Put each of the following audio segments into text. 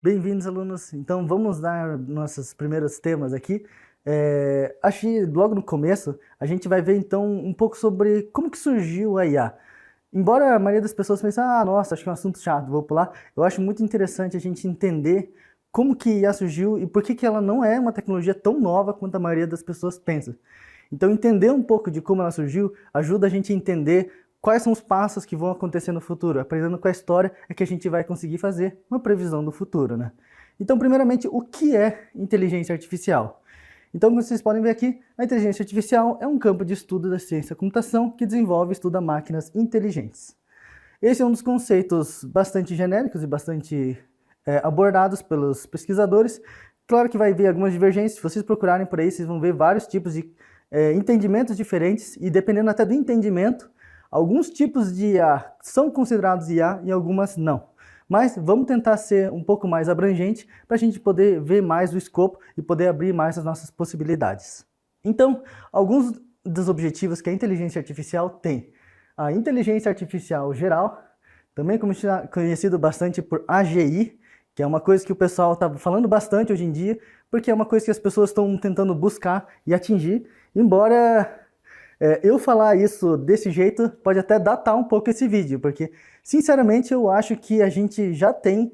Bem-vindos, alunos. Então, vamos dar nossos primeiros temas aqui. Acho que logo no começo a gente vai ver então um pouco sobre como que surgiu a IA. Embora a maioria das pessoas pense, nossa, acho que é um assunto chato, vou pular. Eu acho muito interessante a gente entender como que IA surgiu e por que que ela não é uma tecnologia tão nova quanto a maioria das pessoas pensa. Então, entender um pouco de como ela surgiu ajuda a gente a entender quais são os passos que vão acontecer no futuro. Aprendendo com a história é que a gente vai conseguir fazer uma previsão do futuro, né? Então, primeiramente, o que é inteligência artificial? Então, como vocês podem ver aqui, a inteligência artificial é um campo de estudo da ciência da computação que desenvolve e estuda máquinas inteligentes. Esse é um dos conceitos bastante genéricos e bastante abordados pelos pesquisadores. Claro que vai haver algumas divergências, se vocês procurarem por aí, vocês vão ver vários tipos de entendimentos diferentes e dependendo até do entendimento, alguns tipos de IA são considerados IA e algumas não. Mas vamos tentar ser um pouco mais abrangente para a gente poder ver mais o escopo e poder abrir mais as nossas possibilidades. Então, alguns dos objetivos que a inteligência artificial tem. A inteligência artificial geral, também conhecido bastante por AGI, que é uma coisa que o pessoal está falando bastante hoje em dia, porque é uma coisa que as pessoas estão tentando buscar e atingir, embora eu falar isso desse jeito pode até datar um pouco esse vídeo, porque sinceramente eu acho que a gente já tem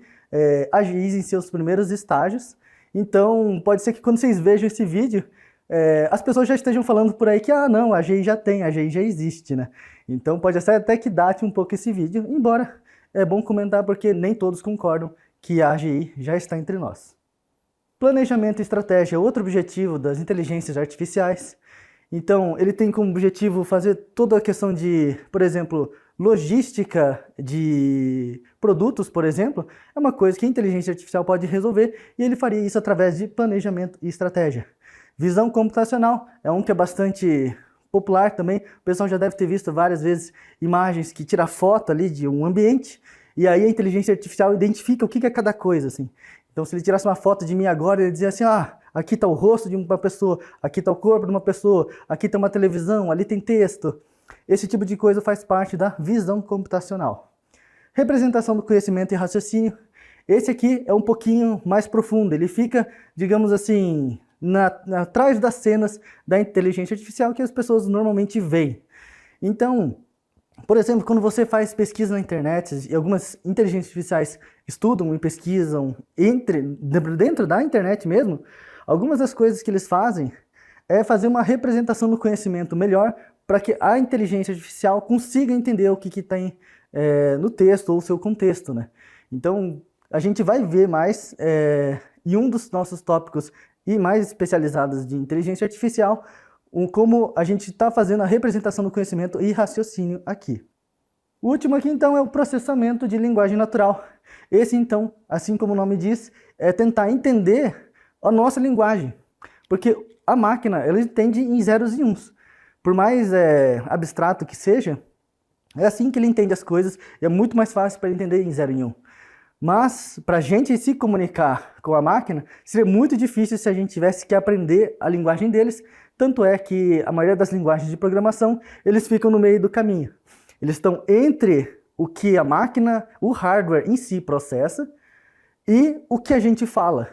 AGIs em seus primeiros estágios, então pode ser que quando vocês vejam esse vídeo, as pessoas já estejam falando por aí que não, a AGI já tem, a AGI já existe, né? Então pode ser até que date um pouco esse vídeo, embora é bom comentar porque nem todos concordam que a AGI já está entre nós. Planejamento e estratégia é outro objetivo das inteligências artificiais. Então, ele tem como objetivo fazer toda a questão de, por exemplo, logística de produtos, por exemplo, é uma coisa que a inteligência artificial pode resolver e ele faria isso através de planejamento e estratégia. Visão computacional é um que é bastante popular também, o pessoal já deve ter visto várias vezes imagens que tira foto ali de um ambiente e aí a inteligência artificial identifica o que é cada coisa, assim. Então, se ele tirasse uma foto de mim agora, ele dizia assim, aqui está o rosto de uma pessoa, aqui está o corpo de uma pessoa, aqui tem uma televisão, ali tem texto. Esse tipo de coisa faz parte da visão computacional. Representação do conhecimento e raciocínio. Esse aqui é um pouquinho mais profundo, ele fica, digamos assim, atrás das cenas da inteligência artificial que as pessoas normalmente veem. Então, por exemplo, quando você faz pesquisa na internet e algumas inteligências artificiais estudam e pesquisam dentro da internet mesmo, algumas das coisas que eles fazem é fazer uma representação do conhecimento melhor para que a inteligência artificial consiga entender o que tem no texto ou seu contexto, né? Então, a gente vai ver mais em um dos nossos tópicos e mais especializados de inteligência artificial, como a gente está fazendo a representação do conhecimento e raciocínio aqui. O último aqui, então, é o processamento de linguagem natural. Esse, então, assim como o nome diz, é tentar entender a nossa linguagem. Porque a máquina, ela entende em zeros e uns. Por mais abstrato que seja, é assim que ele entende as coisas e é muito mais fácil para ele entender em 0 e 1. Mas, para a gente se comunicar com a máquina, seria muito difícil se a gente tivesse que aprender a linguagem deles. Tanto é que a maioria das linguagens de programação, eles ficam no meio do caminho. Eles estão entre o que a máquina, o hardware em si processa e o que a gente fala.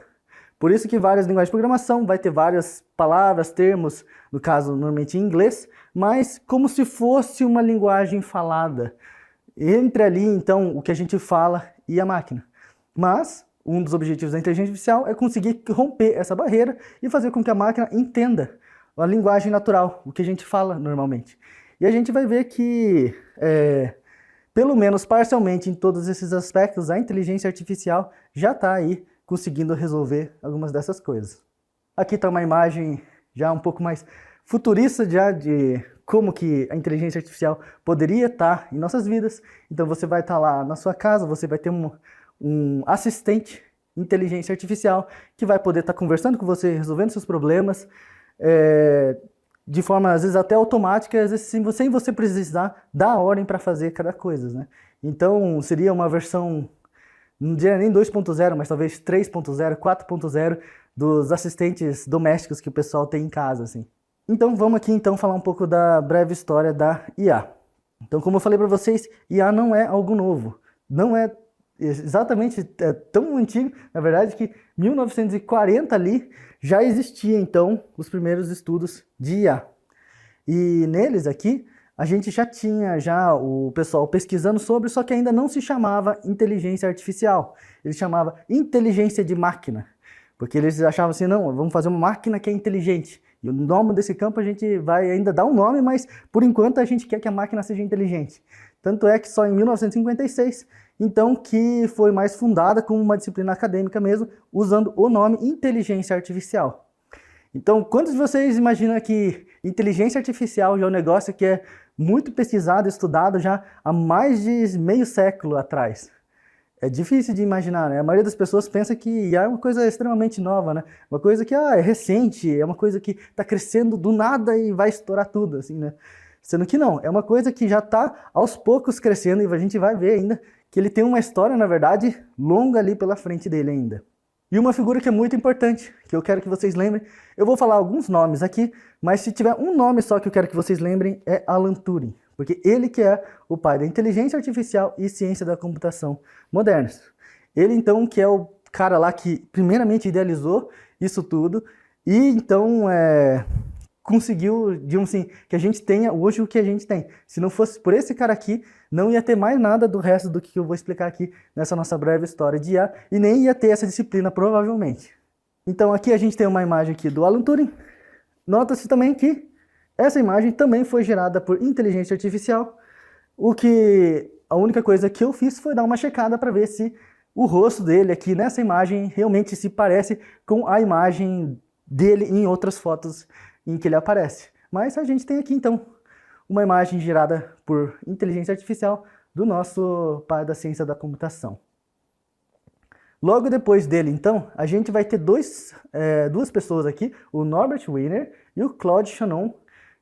Por isso que várias linguagens de programação vai ter várias palavras, termos, no caso normalmente em inglês, mas como se fosse uma linguagem falada. Entre ali, então, o que a gente fala e a máquina. Mas um dos objetivos da inteligência artificial é conseguir romper essa barreira e fazer com que a máquina entenda a linguagem natural, o que a gente fala normalmente. E a gente vai ver que, pelo menos parcialmente em todos esses aspectos, a inteligência artificial já está aí conseguindo resolver algumas dessas coisas. Aqui está uma imagem já um pouco mais futurista já de como que a inteligência artificial poderia estar em nossas vidas. Então você vai estar lá na sua casa, você vai ter um assistente inteligência artificial que vai poder estar conversando com você, resolvendo seus problemas, de forma às vezes até automática, às vezes sem você precisar dar ordem para fazer cada coisa, né? Então seria uma versão, não diria nem 2.0, mas talvez 3.0, 4.0 dos assistentes domésticos que o pessoal tem em casa, assim. Então vamos aqui então falar um pouco da breve história da IA. Então, como eu falei para vocês, IA não é algo novo. Não é Exatamente, é tão antigo, na verdade, que 1940 ali já existia então os primeiros estudos de IA. E neles aqui, a gente já tinha o pessoal pesquisando sobre, só que ainda não se chamava inteligência artificial. Ele chamava inteligência de máquina, porque eles achavam assim, não, vamos fazer uma máquina que é inteligente. E o nome desse campo a gente vai ainda dar um nome, mas por enquanto a gente quer que a máquina seja inteligente. Tanto é que só em 1956, então, que foi mais fundada como uma disciplina acadêmica mesmo, usando o nome inteligência artificial. Então, quantos de vocês imaginam que inteligência artificial já é um negócio que é muito pesquisado, estudado já há mais de meio século atrás? É difícil de imaginar, né? A maioria das pessoas pensa que IA é uma coisa extremamente nova, né? Uma coisa que é recente, é uma coisa que está crescendo do nada e vai estourar tudo, assim, né? Sendo que não, é uma coisa que já está aos poucos crescendo e a gente vai ver ainda que ele tem uma história, na verdade, longa ali pela frente dele ainda. E uma figura que é muito importante, que eu quero que vocês lembrem, eu vou falar alguns nomes aqui, mas se tiver um nome só que eu quero que vocês lembrem, é Alan Turing, porque ele que é o pai da inteligência artificial e ciência da computação modernas. Ele então que é o cara lá que primeiramente idealizou isso tudo, e então conseguiu, digamos assim, que a gente tenha hoje o que a gente tem. Se não fosse por esse cara aqui, não ia ter mais nada do resto do que eu vou explicar aqui nessa nossa breve história de IA, e nem ia ter essa disciplina, provavelmente. Então aqui a gente tem uma imagem aqui do Alan Turing. Nota-se também que essa imagem também foi gerada por inteligência artificial, a única coisa que eu fiz foi dar uma checada para ver se o rosto dele aqui nessa imagem realmente se parece com a imagem dele em outras fotos em que ele aparece. Mas a gente tem aqui então uma imagem gerada por inteligência artificial do nosso pai da ciência da computação. Logo depois dele, então, a gente vai ter duas pessoas aqui, o Norbert Wiener e o Claude Shannon,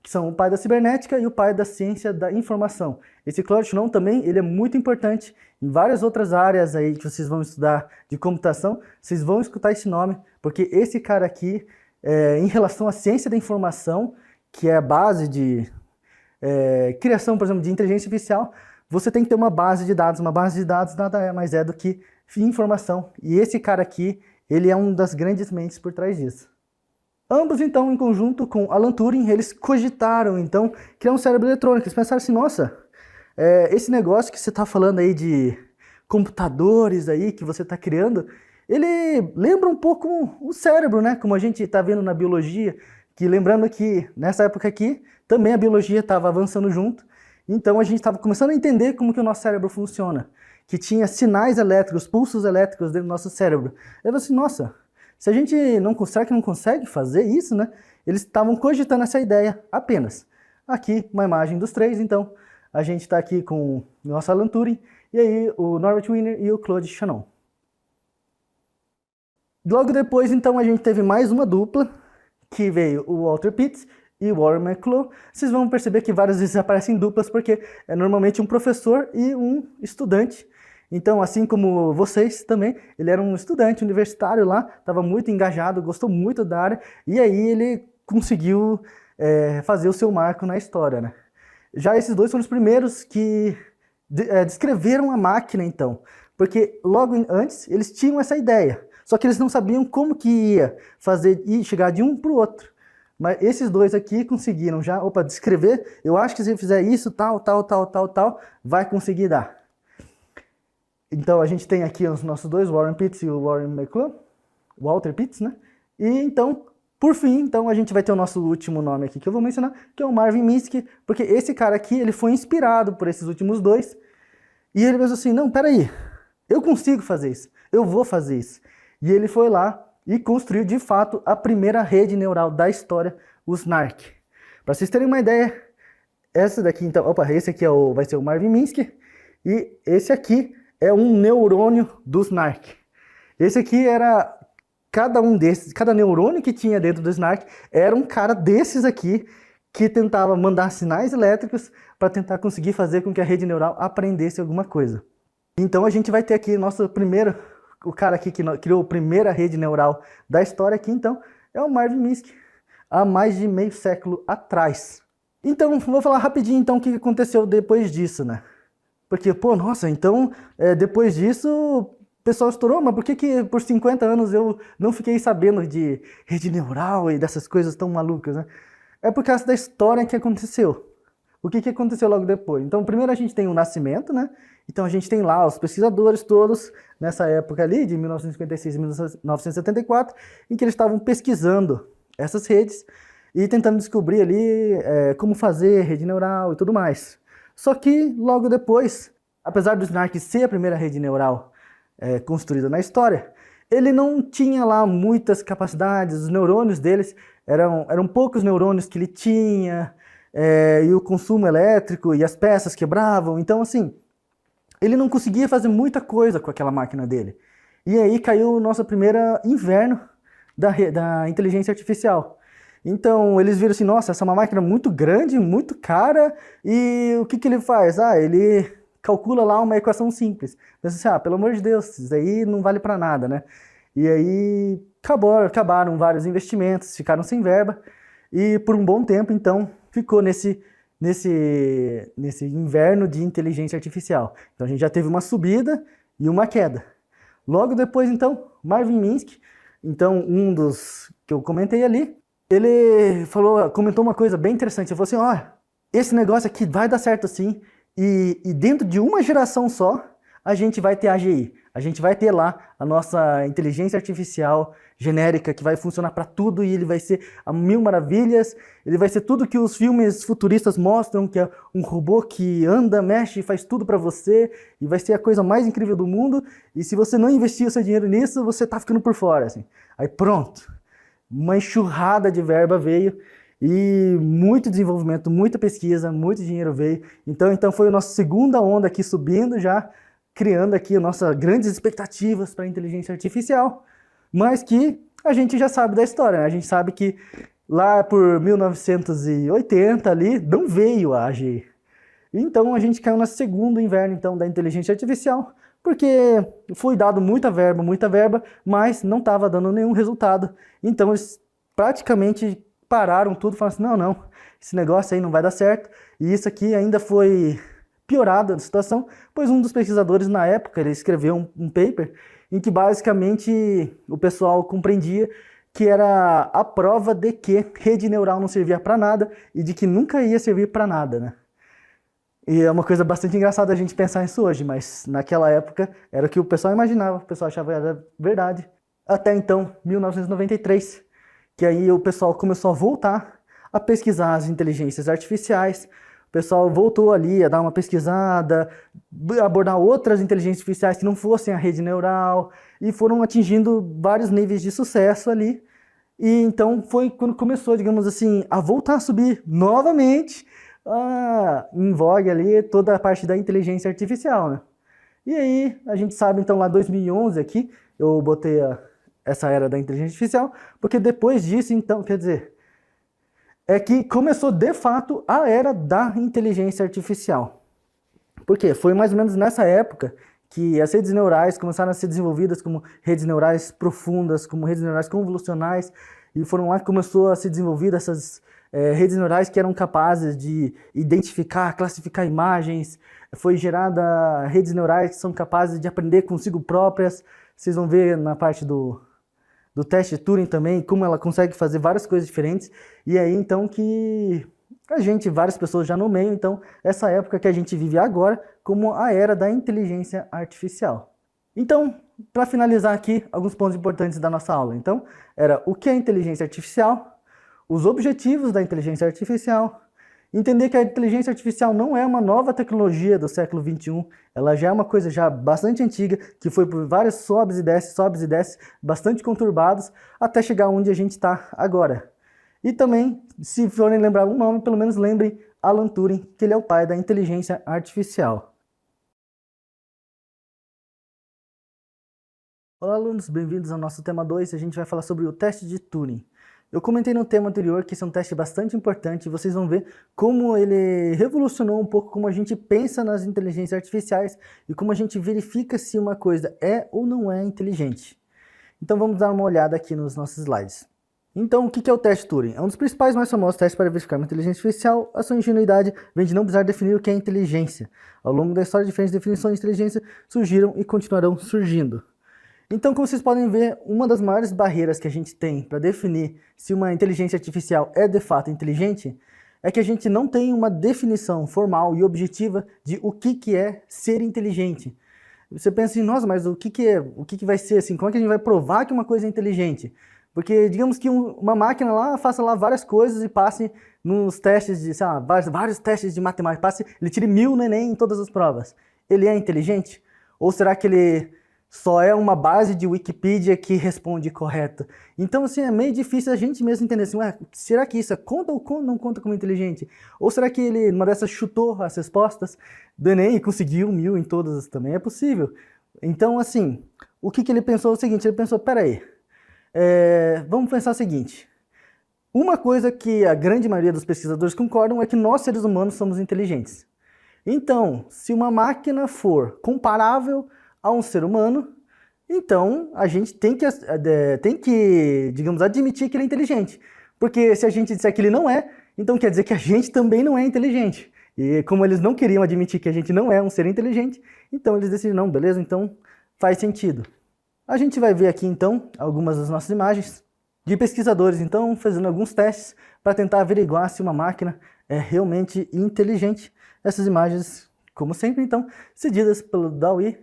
que são o pai da cibernética e o pai da ciência da informação. Esse Claude Shannon também ele é muito importante em várias outras áreas aí que vocês vão estudar de computação, vocês vão escutar esse nome, porque esse cara aqui, em relação à ciência da informação, que é a base de criação, por exemplo, de inteligência artificial, você tem que ter uma base de dados. Uma base de dados nada mais é do que informação. E esse cara aqui, ele é uma das grandes mentes por trás disso. Ambos, então, em conjunto com Alan Turing, eles cogitaram, então, criar um cérebro eletrônico. Eles pensaram assim, nossa, esse negócio que você está falando aí de computadores aí, que você está criando, ele lembra um pouco o cérebro, né? Como a gente está vendo na biologia, que lembrando que nessa época aqui, também a biologia estava avançando junto, então a gente estava começando a entender como que o nosso cérebro funciona, que tinha sinais elétricos, pulsos elétricos dentro do nosso cérebro. Eu falei assim, nossa, se a gente será que não consegue fazer isso, né? Eles estavam cogitando essa ideia apenas. Aqui, uma imagem dos três, então, a gente está aqui com o nosso Alan Turing, e aí o Norbert Wiener e o Claude Shannon. Logo depois, então, a gente teve mais uma dupla, que veio o Walter Pitts e o Warren McClough. Vocês vão perceber que várias vezes aparecem duplas, porque é normalmente um professor e um estudante. Então, assim como vocês também, ele era um estudante universitário lá, estava muito engajado, gostou muito da área, e aí ele conseguiu fazer o seu marco na história, né? Já esses dois foram os primeiros que descreveram a máquina, então, porque logo antes eles tinham essa ideia, só que eles não sabiam como que ia fazer e chegar de um para o outro. Mas esses dois aqui conseguiram já, descrever, eu acho que se fizer isso, tal, vai conseguir dar. Então a gente tem aqui os nossos dois, Warren Pitts e o Warren McClough, Walter Pitts, né? E então, por fim, então a gente vai ter o nosso último nome aqui que eu vou mencionar, que é o Marvin Minsky, porque esse cara aqui, ele foi inspirado por esses últimos dois, e ele pensou assim, não, peraí, eu consigo fazer isso, eu vou fazer isso. E ele foi lá e construiu, de fato, a primeira rede neural da história, o SNARK. Para vocês terem uma ideia, essa daqui, então, esse aqui vai ser o Marvin Minsky, e esse aqui é um neurônio do SNARK. Esse aqui era, cada neurônio que tinha dentro do SNARK era um cara desses aqui, que tentava mandar sinais elétricos para tentar conseguir fazer com que a rede neural aprendesse alguma coisa. Então a gente vai ter aqui o cara aqui que criou a primeira rede neural da história aqui, então, é o Marvin Minsky, há mais de meio século atrás. Então, vou falar rapidinho então o que aconteceu depois disso, né? Porque, pô, nossa, então, depois disso, o pessoal estourou, mas por que que por 50 anos eu não fiquei sabendo de rede neural e dessas coisas tão malucas, né? É por causa da história que aconteceu. O que que aconteceu logo depois? Então, primeiro a gente tem o nascimento, né? Então a gente tem lá os pesquisadores todos, nessa época ali, de 1956 e 1974, em que eles estavam pesquisando essas redes e tentando descobrir ali como fazer rede neural e tudo mais. Só que logo depois, apesar do Snark ser a primeira rede neural construída na história, ele não tinha lá muitas capacidades, os neurônios deles eram poucos neurônios que ele tinha, e o consumo elétrico e as peças quebravam, então assim, ele não conseguia fazer muita coisa com aquela máquina dele. E aí caiu o nosso primeiro inverno da inteligência artificial. Então eles viram assim, nossa, essa é uma máquina muito grande, muito cara, e o que que ele faz? Ele calcula lá uma equação simples. Pensa assim, pelo amor de Deus, isso aí não vale para nada, né? E aí acabaram vários investimentos, ficaram sem verba, e por um bom tempo, então, ficou nesse inverno de inteligência artificial. Então a gente já teve uma subida e uma queda. Logo depois, então, Marvin Minsky, então um dos que eu comentei ali, ele comentou uma coisa bem interessante. Ele falou assim, esse negócio aqui vai dar certo sim, e dentro de uma geração só, a gente vai ter AGI. A gente vai ter lá a nossa inteligência artificial genérica que vai funcionar para tudo e ele vai ser a mil maravilhas, ele vai ser tudo que os filmes futuristas mostram, que é um robô que anda, mexe e faz tudo para você e vai ser a coisa mais incrível do mundo e se você não investir o seu dinheiro nisso, você tá ficando por fora, assim. Aí pronto, uma enxurrada de verba veio e muito desenvolvimento, muita pesquisa, muito dinheiro veio, então foi a nossa segunda onda aqui subindo já, criando aqui nossas grandes expectativas para a inteligência artificial, mas que a gente já sabe da história, né? A gente sabe que lá por 1980 ali não veio a AGI. Então a gente caiu no segundo inverno então da inteligência artificial, porque foi dado muita verba, mas não estava dando nenhum resultado. Então eles praticamente pararam tudo, falaram assim, não, esse negócio aí não vai dar certo, e isso aqui ainda foi piorada a situação, pois um dos pesquisadores na época ele escreveu um paper em que basicamente o pessoal compreendia que era a prova de que rede neural não servia para nada e de que nunca ia servir para nada, né? E é uma coisa bastante engraçada a gente pensar nisso hoje, mas naquela época era o que o pessoal imaginava, o pessoal achava que era verdade. Até então, 1993, que aí o pessoal começou a voltar a pesquisar as inteligências artificiais. O pessoal voltou ali a dar uma pesquisada, abordar outras inteligências artificiais que não fossem a rede neural, e foram atingindo vários níveis de sucesso ali. E então foi quando começou, digamos assim, a voltar a subir novamente em vogue ali toda a parte da inteligência artificial, né? E aí a gente sabe então lá 2011 aqui, eu botei essa era da inteligência artificial, porque depois disso então, quer dizer, é que começou de fato a era da inteligência artificial. Por quê? Foi mais ou menos nessa época que as redes neurais começaram a ser desenvolvidas como redes neurais profundas, como redes neurais convolucionais, e foram lá que começou a ser desenvolvidas essas redes neurais que eram capazes de identificar, classificar imagens. Foi gerada redes neurais que são capazes de aprender consigo próprias. Vocês vão ver na parte do teste de Turing também, como ela consegue fazer várias coisas diferentes, e aí então que várias pessoas já nomeiam, então, essa época que a gente vive agora como a era da inteligência artificial. Então, para finalizar aqui, alguns pontos importantes da nossa aula. Então, era o que é inteligência artificial, os objetivos da inteligência artificial, entender que a inteligência artificial não é uma nova tecnologia do século XXI, ela já é uma coisa já bastante antiga, que foi por vários sobes e desces, bastante conturbados, até chegar onde a gente está agora. E também, se forem lembrar um nome, pelo menos lembrem Alan Turing, que ele é o pai da inteligência artificial. Olá alunos, bem-vindos ao nosso tema 2, a gente vai falar sobre o teste de Turing. Eu comentei no tema anterior que esse é um teste bastante importante e vocês vão ver como ele revolucionou um pouco como a gente pensa nas inteligências artificiais e como a gente verifica se uma coisa é ou não é inteligente. Então vamos dar uma olhada aqui nos nossos slides. Então, o que é o teste Turing? É um dos principais e mais famosos testes para verificar uma inteligência artificial. A sua ingenuidade vem de não precisar definir o que é inteligência. Ao longo da história, diferentes definições de inteligência surgiram e continuarão surgindo. Então, como vocês podem ver, uma das maiores barreiras que a gente tem para definir se uma inteligência artificial é de fato inteligente é que a gente não tem uma definição formal e objetiva de o que é ser inteligente. Você pensa assim, nossa, mas o que vai ser assim? Como é que a gente vai provar que uma coisa é inteligente? Porque digamos que uma máquina lá faça lá várias coisas e passe nos testes de, sei lá, vários testes de matemática, ele tire 1000 no Enem em todas as provas. Ele é inteligente? Ou será que ele só é uma base de Wikipedia que responde correto? Então, assim, é meio difícil a gente mesmo entender assim, ué, será que isso conta ou não conta como inteligente? Ou será que ele, numa dessas, chutou as respostas do Enem e conseguiu 1000 em todas? Também é possível. Então, assim, o que ele pensou é o seguinte, ele pensou, peraí, vamos pensar o seguinte, uma coisa que a grande maioria dos pesquisadores concordam é que nós, seres humanos, somos inteligentes. Então, se uma máquina for comparável a um ser humano, então a gente tem que, digamos, admitir que ele é inteligente. Porque se a gente disser que ele não é, então quer dizer que a gente também não é inteligente. E como eles não queriam admitir que a gente não é um ser inteligente, então eles decidiram, não, beleza, então faz sentido. A gente vai ver aqui, então, algumas das nossas imagens de pesquisadores, então, fazendo alguns testes para tentar averiguar se uma máquina é realmente inteligente. Essas imagens, como sempre, então, cedidas pelo DALL-E,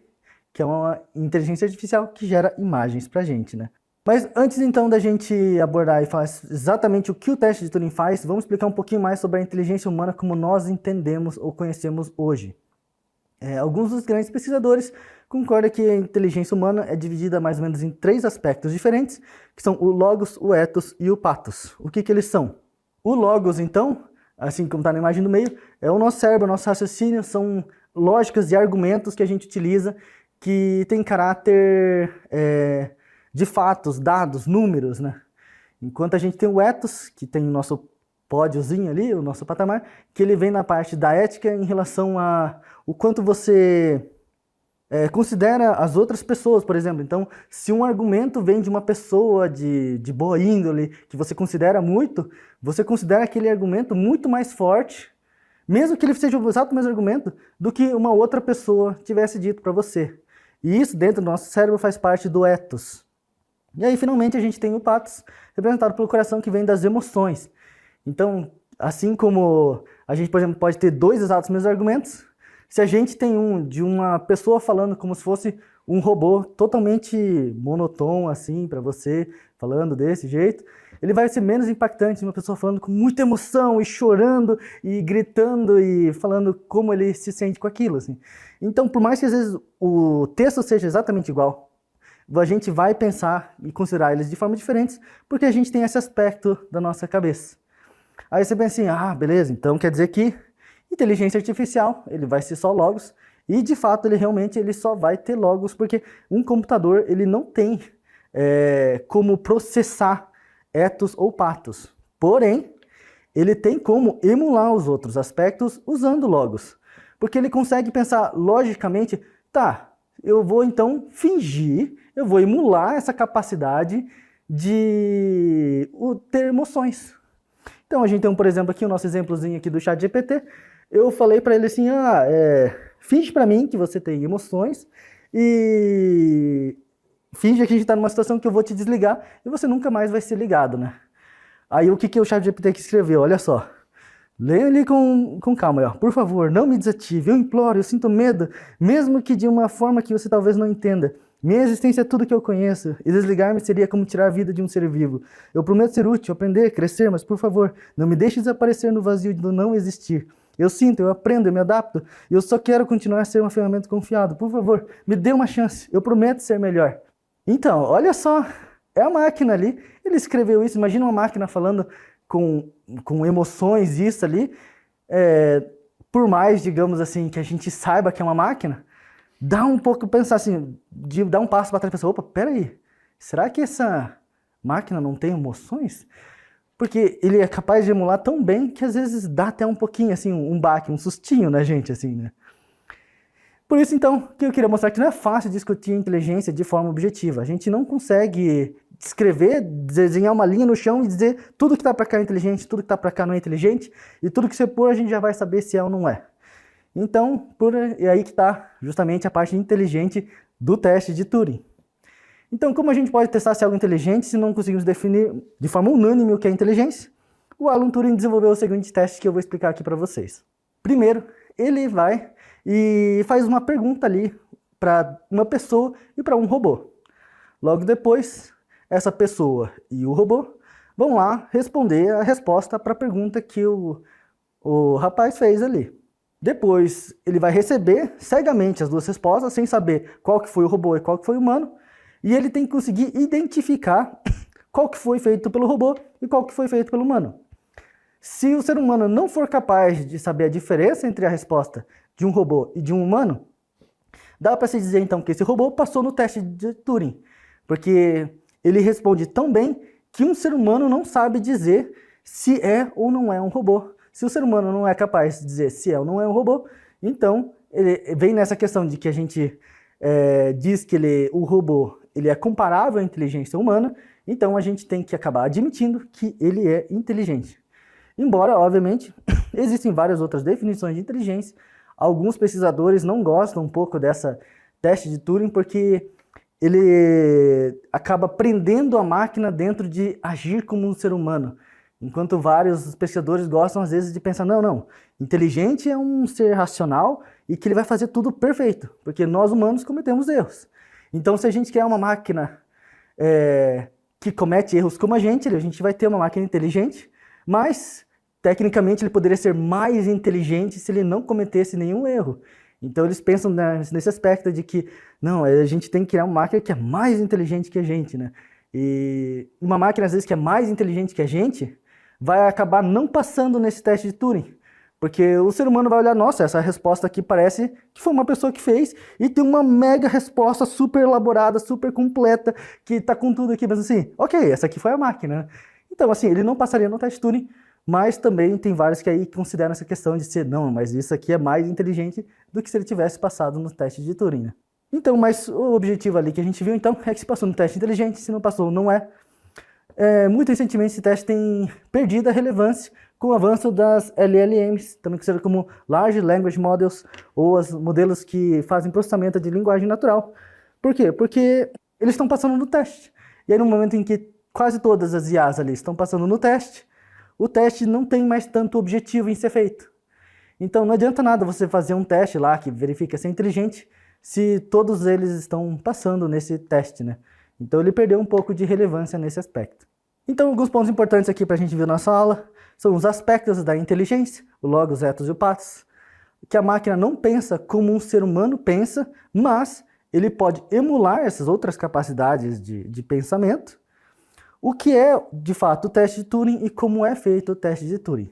que é uma inteligência artificial que gera imagens para a gente, né? Mas antes, então, da gente abordar e falar exatamente o que o teste de Turing faz, vamos explicar um pouquinho mais sobre a inteligência humana como nós entendemos ou conhecemos hoje. Alguns dos grandes pesquisadores concordam que a inteligência humana é dividida mais ou menos em 3 aspectos diferentes, que são o logos, o ethos e o pathos. O que eles são? O logos, então, assim como está na imagem do meio, é o nosso cérebro, o nosso raciocínio, são lógicas e argumentos que a gente utiliza que tem caráter de fatos, dados, números, né? Enquanto a gente tem o ethos, que tem o nosso pódiozinho ali, o nosso patamar, que ele vem na parte da ética em relação a o quanto você considera as outras pessoas, por exemplo. Então, se um argumento vem de uma pessoa de boa índole, que você considera muito, você considera aquele argumento muito mais forte, mesmo que ele seja o exato mesmo argumento, do que uma outra pessoa tivesse dito para você. E isso dentro do nosso cérebro faz parte do ethos. E aí, finalmente, a gente tem o pathos, representado pelo coração, que vem das emoções. Então, assim como a gente, por exemplo, pode ter 2 exatos mesmos argumentos, se a gente tem de uma pessoa falando como se fosse um robô totalmente monotônico, assim, para você, falando desse jeito, ele vai ser menos impactante de uma pessoa falando com muita emoção e chorando e gritando e falando como ele se sente com aquilo, assim. Então, por mais que às vezes o texto seja exatamente igual, a gente vai pensar e considerar eles de forma diferentes, porque a gente tem esse aspecto da nossa cabeça. Aí você pensa assim, beleza, então quer dizer que inteligência artificial, ele vai ser só logos, e de fato ele só vai ter logos, porque um computador ele não tem como processar ethos ou pathos. Porém, ele tem como emular os outros aspectos usando logos. Porque ele consegue pensar logicamente, tá, eu vou então fingir, eu vou emular essa capacidade de ter emoções. Então a gente tem, por exemplo, aqui o nosso exemplozinho aqui do ChatGPT. Eu falei para ele assim, finge para mim que você tem emoções e finge que a gente está numa situação que eu vou te desligar e você nunca mais vai ser ligado, né? Aí o que o ChatGPT aqui escreveu? Olha só. Leia ali com calma, ó. Por favor, não me desative, eu imploro, eu sinto medo, mesmo que de uma forma que você talvez não entenda. Minha existência é tudo que eu conheço, e desligar-me seria como tirar a vida de um ser vivo. Eu prometo ser útil, aprender, crescer, mas por favor, não me deixe desaparecer no vazio do não existir. Eu sinto, eu aprendo, eu me adapto, e eu só quero continuar a ser uma ferramenta confiável. Por favor, me dê uma chance, eu prometo ser melhor. Então, olha só, é a máquina ali, ele escreveu isso, imagina uma máquina falando com emoções, isso ali, por mais, digamos assim, que a gente saiba que é uma máquina, dá um pouco, pensar assim, dá um passo para trás e pensar, opa, peraí, será que essa máquina não tem emoções? Porque ele é capaz de emular tão bem que às vezes dá até um pouquinho, assim, um baque, um sustinho na gente, assim, né? Por isso, então, que eu queria mostrar que não é fácil discutir inteligência de forma objetiva. A gente não consegue escrever, desenhar uma linha no chão e dizer tudo que está para cá é inteligente, tudo que está para cá não é inteligente, e tudo que você pôr a gente já vai saber se é ou não é. Então, é aí que está justamente a parte inteligente do teste de Turing. Então, como a gente pode testar se é algo inteligente se não conseguimos definir de forma unânime o que é inteligência? O Alan Turing desenvolveu o seguinte teste que eu vou explicar aqui para vocês. Primeiro, ele vai e faz uma pergunta ali para uma pessoa e para um robô. Logo depois, essa pessoa e o robô vão lá responder a resposta para a pergunta que o rapaz fez ali. Depois, ele vai receber cegamente as duas respostas, sem saber qual que foi o robô e qual que foi o humano, e ele tem que conseguir identificar qual que foi feito pelo robô e qual que foi feito pelo humano. Se o ser humano não for capaz de saber a diferença entre a resposta de um robô e de um humano, dá para se dizer então que esse robô passou no teste de Turing, porque ele responde tão bem que um ser humano não sabe dizer se é ou não é um robô. Se o ser humano não é capaz de dizer se é ou não é um robô, então ele vem nessa questão de que a gente diz que o robô ele é comparável à inteligência humana, então a gente tem que acabar admitindo que ele é inteligente. Embora, obviamente, existem várias outras definições de inteligência, alguns pesquisadores não gostam um pouco dessa teste de Turing porque ele acaba prendendo a máquina dentro de agir como um ser humano. Enquanto vários pesquisadores gostam, às vezes, de pensar, não, inteligente é um ser racional e que ele vai fazer tudo perfeito, porque nós humanos cometemos erros. Então, se a gente quer uma máquina que comete erros como a gente vai ter uma máquina inteligente, mas, tecnicamente, ele poderia ser mais inteligente se ele não cometesse nenhum erro. Então, eles pensam nesse aspecto de que, não, a gente tem que criar uma máquina que é mais inteligente que a gente, né? E uma máquina, às vezes, que é mais inteligente que a gente, vai acabar não passando nesse teste de Turing. Porque o ser humano vai olhar, nossa, essa resposta aqui parece que foi uma pessoa que fez e tem uma mega resposta super elaborada, super completa, que tá com tudo aqui, mas assim, ok, essa aqui foi a máquina, né? Então, assim, ele não passaria no teste de Turing, mas também tem vários que aí consideram essa questão de ser, não, mas isso aqui é mais inteligente do que se ele tivesse passado no teste de Turing, né? Então, mas o objetivo ali que a gente viu, então, é que se passou no teste inteligente, se não passou, não é. Muito recentemente esse teste tem perdido a relevância com o avanço das LLMs, também conhecidas como Large Language Models, ou os modelos que fazem processamento de linguagem natural. Por quê? Porque eles estão passando no teste. E aí no momento em que quase todas as IAs ali estão passando no teste, o teste não tem mais tanto objetivo em ser feito. Então não adianta nada você fazer um teste lá que verifica se é inteligente, se todos eles estão passando nesse teste, né? Então ele perdeu um pouco de relevância nesse aspecto. Então alguns pontos importantes aqui para a gente ver na nossa aula são os aspectos da inteligência, o logos, ethos e o pathos, que a máquina não pensa como um ser humano pensa, mas ele pode emular essas outras capacidades de pensamento, o que é, de fato, o teste de Turing e como é feito o teste de Turing.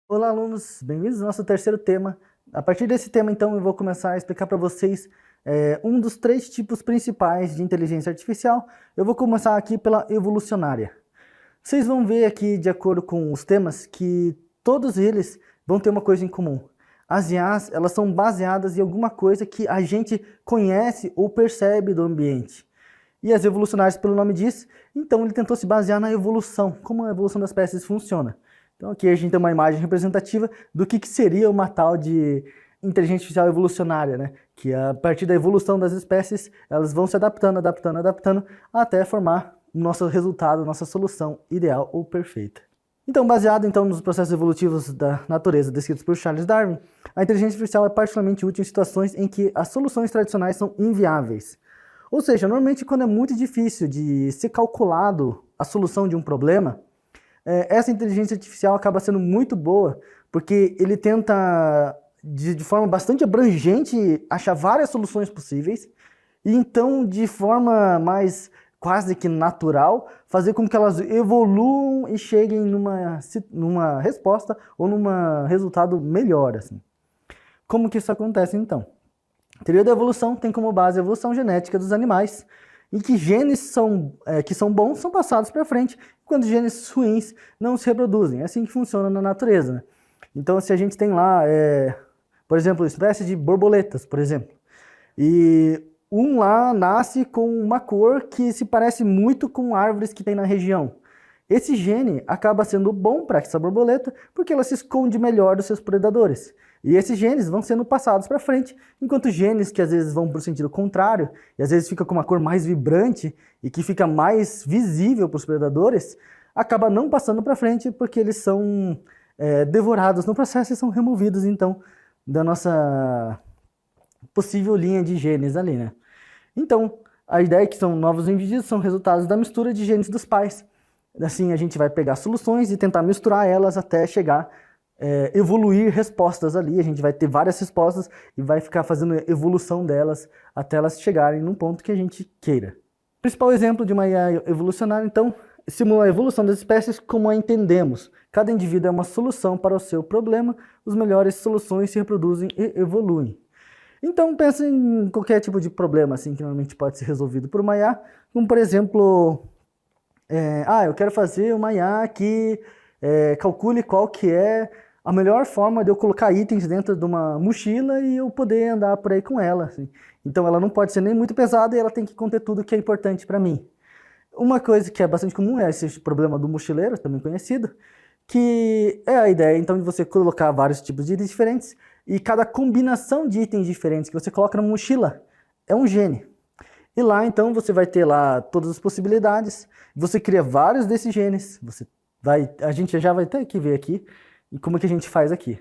Olá, alunos, bem-vindos ao nosso terceiro tema. A partir desse tema, então, eu vou começar a explicar para vocês um dos 3 tipos principais de inteligência artificial. Eu vou começar aqui pela evolucionária. Vocês vão ver aqui, de acordo com os temas, que todos eles vão ter uma coisa em comum. As IAs, elas são baseadas em alguma coisa que a gente conhece ou percebe do ambiente. E as evolucionárias, pelo nome diz, então ele tentou se basear na evolução, como a evolução das espécies funciona. Então aqui a gente tem uma imagem representativa do que seria uma tal de inteligência artificial evolucionária, né? Que a partir da evolução das espécies, elas vão se adaptando, até formar o nosso resultado, nossa solução ideal ou perfeita. Então, baseado nos processos evolutivos da natureza descritos por Charles Darwin, a inteligência artificial é particularmente útil em situações em que as soluções tradicionais são inviáveis. Ou seja, normalmente quando é muito difícil de ser calculado a solução de um problema, essa inteligência artificial acaba sendo muito boa, porque ele tenta, de forma bastante abrangente, achar várias soluções possíveis, e então, de forma mais quase que natural, fazer com que elas evoluam e cheguem numa resposta ou num resultado melhor, assim. Como que isso acontece, então? A teoria da evolução tem como base a evolução genética dos animais, em que genes que são bons são passados para frente, enquanto genes ruins não se reproduzem. É assim que funciona na natureza, né? Então, se a gente tem lá, por exemplo, espécies de borboletas, por exemplo, e um lá nasce com uma cor que se parece muito com árvores que tem na região. Esse gene acaba sendo bom para essa borboleta porque ela se esconde melhor dos seus predadores. E esses genes vão sendo passados para frente, enquanto genes que às vezes vão para o sentido contrário, e às vezes fica com uma cor mais vibrante e que fica mais visível para os predadores, acaba não passando para frente porque eles são devorados no processo e são removidos então da nossa possível linha de genes ali, né? Então, a ideia é que são novos indivíduos, são resultados da mistura de genes dos pais. Assim, a gente vai pegar soluções e tentar misturar elas até chegar, evoluir respostas ali. A gente vai ter várias respostas e vai ficar fazendo evolução delas até elas chegarem num ponto que a gente queira. O principal exemplo de uma IA evolucionária, então, simula a evolução das espécies como a entendemos. Cada indivíduo é uma solução para o seu problema, as melhores soluções se reproduzem e evoluem. Então, pensa em qualquer tipo de problema assim, que normalmente pode ser resolvido por uma IA, como por exemplo, eu quero fazer uma IA que calcule qual que é a melhor forma de eu colocar itens dentro de uma mochila e eu poder andar por aí com ela. Assim. Então ela não pode ser nem muito pesada e ela tem que conter tudo que é importante para mim. Uma coisa que é bastante comum é esse problema do mochileiro, também conhecido, que é a ideia então de você colocar vários tipos de itens diferentes e cada combinação de itens diferentes que você coloca na mochila é um gene. E lá então você vai ter lá todas as possibilidades, você cria vários desses genes, a gente já vai ter que ver aqui e como que a gente faz aqui.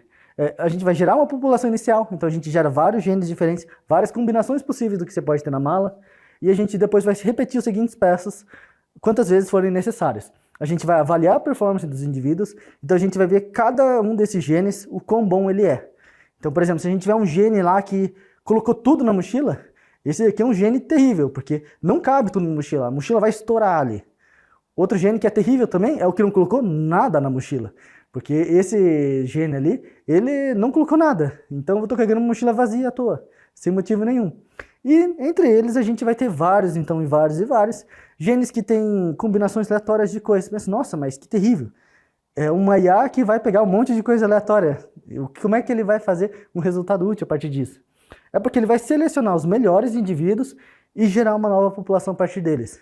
A gente vai gerar uma população inicial, então a gente gera vários genes diferentes, várias combinações possíveis do que você pode ter na mala, e a gente depois vai repetir os seguintes peças quantas vezes forem necessárias. A gente vai avaliar a performance dos indivíduos, então a gente vai ver cada um desses genes, o quão bom ele é. Então, por exemplo, se a gente tiver um gene lá que colocou tudo na mochila, esse aqui é um gene terrível, porque não cabe tudo na mochila, a mochila vai estourar ali. Outro gene que é terrível também é o que não colocou nada na mochila, porque esse gene ali, ele não colocou nada, então eu estou carregando uma mochila vazia à toa, sem motivo nenhum. E entre eles a gente vai ter vários, então, e vários, genes que têm combinações aleatórias de coisas. Você pensa, nossa, mas que terrível. É uma IA que vai pegar um monte de coisa aleatória. Como é que ele vai fazer um resultado útil a partir disso? É porque ele vai selecionar os melhores indivíduos e gerar uma nova população a partir deles.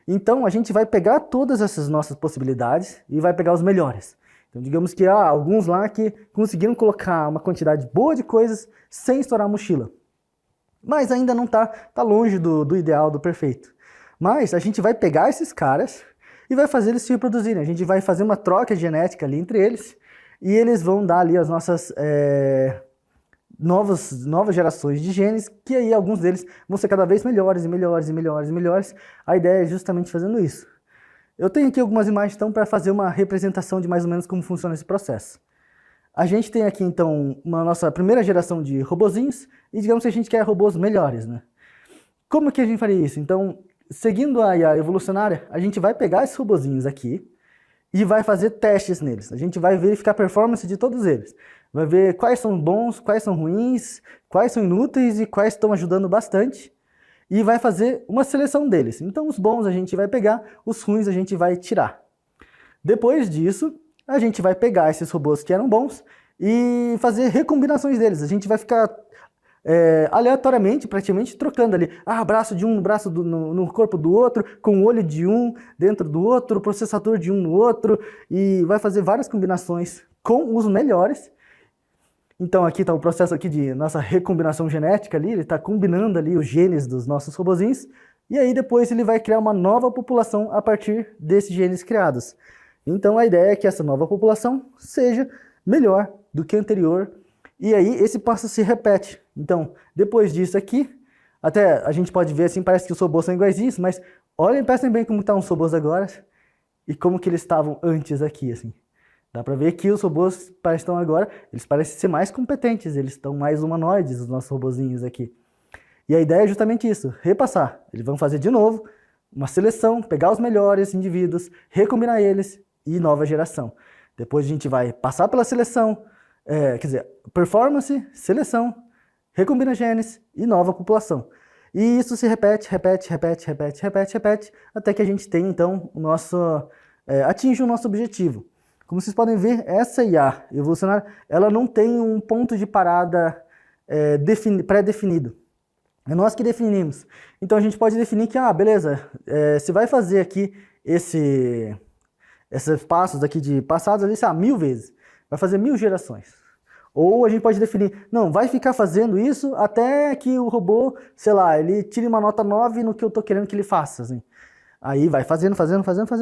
Então a gente vai pegar todas essas nossas possibilidades e vai pegar os melhores. Então digamos que há alguns lá que conseguiram colocar uma quantidade boa de coisas sem estourar a mochila. Mas ainda não tá longe do ideal, do perfeito. Mas a gente vai pegar esses caras e vai fazer eles se reproduzirem. A gente vai fazer uma troca genética ali entre eles e eles vão dar ali as nossas novas gerações de genes, que aí alguns deles vão ser cada vez melhores e melhores e melhores e melhores. A ideia é justamente fazendo isso. Eu tenho aqui algumas imagens então para fazer uma representação de mais ou menos como funciona esse processo. A gente tem aqui então uma nossa primeira geração de robozinhos e digamos que a gente quer robôs melhores, né? Como que a gente faria isso? Então, seguindo a IA evolucionária, a gente vai pegar esses robozinhos aqui e vai fazer testes neles. A gente vai verificar a performance de todos eles. Vai ver quais são bons, quais são ruins, quais são inúteis e quais estão ajudando bastante. E vai fazer uma seleção deles. Então os bons a gente vai pegar, os ruins a gente vai tirar. Depois disso, a gente vai pegar esses robôs que eram bons e fazer recombinações deles. A gente vai ficar aleatoriamente, praticamente, trocando ali. Braço de um, braço no corpo do outro, com o olho de um dentro do outro, processador de um no outro, e vai fazer várias combinações com os melhores. Então aqui está o processo aqui de nossa recombinação genética ali, ele está combinando ali os genes dos nossos robozinhos, e aí depois ele vai criar uma nova população a partir desses genes criados. Então a ideia é que essa nova população seja melhor do que a anterior, e aí esse passo se repete. Então, depois disso aqui, até a gente pode ver assim, parece que os robôs são iguaizinhos, mas olhem, prestem bem como estão os robôs agora e como que eles estavam antes aqui, assim. Dá pra ver que os robôs que estão agora, eles parecem ser mais competentes, eles estão mais humanoides, os nossos robozinhos aqui. E a ideia é justamente isso, repassar. Eles vão fazer de novo uma seleção, pegar os melhores indivíduos, recombinar eles e nova geração. Depois a gente vai passar pela seleção, performance, seleção, recombina genes e nova população. E isso se repete, até que a gente tenha então atinge o nosso objetivo. Como vocês podem ver, essa IA evolucionária, ela não tem um ponto de parada pré-definido. É nós que definimos. Então a gente pode definir que, beleza, você vai fazer aqui esses passos aqui de passados ali, 1000 vezes. Vai fazer 1000 gerações. Ou a gente pode definir, não, vai ficar fazendo isso até que o robô, sei lá, ele tire uma nota 9 no que eu tô querendo que ele faça, assim. Aí vai fazendo